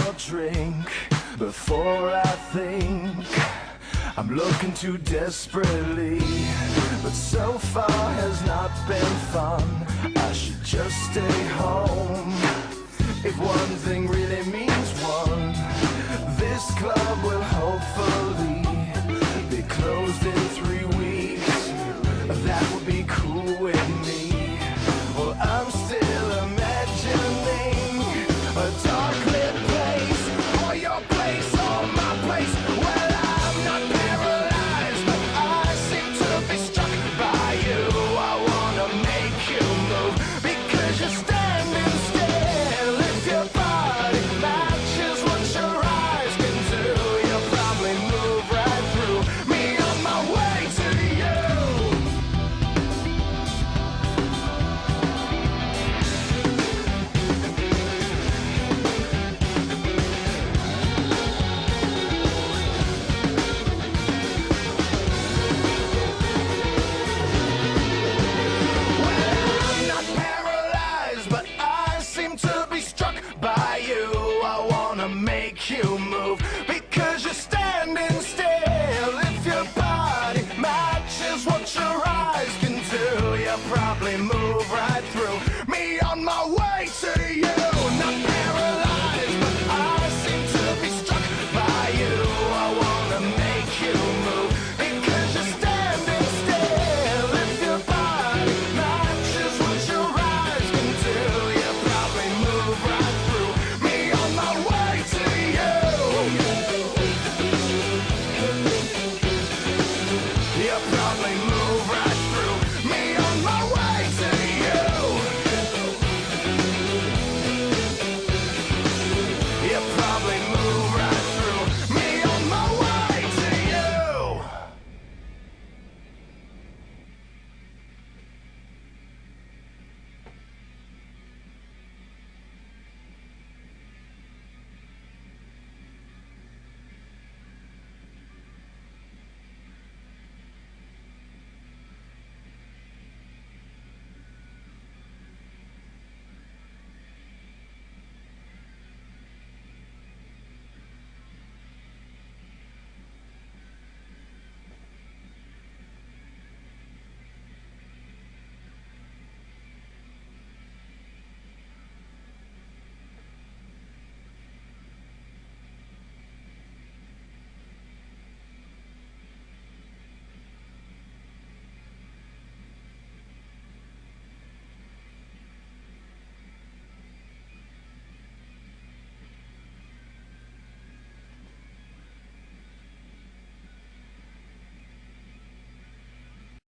more drink before I think. I'm looking too desperately, but so far has not been fun. I should just stay home. If one thing really means one, this club will hopefully be closed in 3 weeks. That would be cool with me. Well, I'm still imagining a dark lit place, or your place, or my place. Well, I'm not paralyzed, but I seem to be struck by you. I wanna make you move, because you're standing still. If your body matches what your eyes can do, you'll probably move right through me on my way to you. I'm not paralyzed, but I seem to be struck by you. I wanna make you move.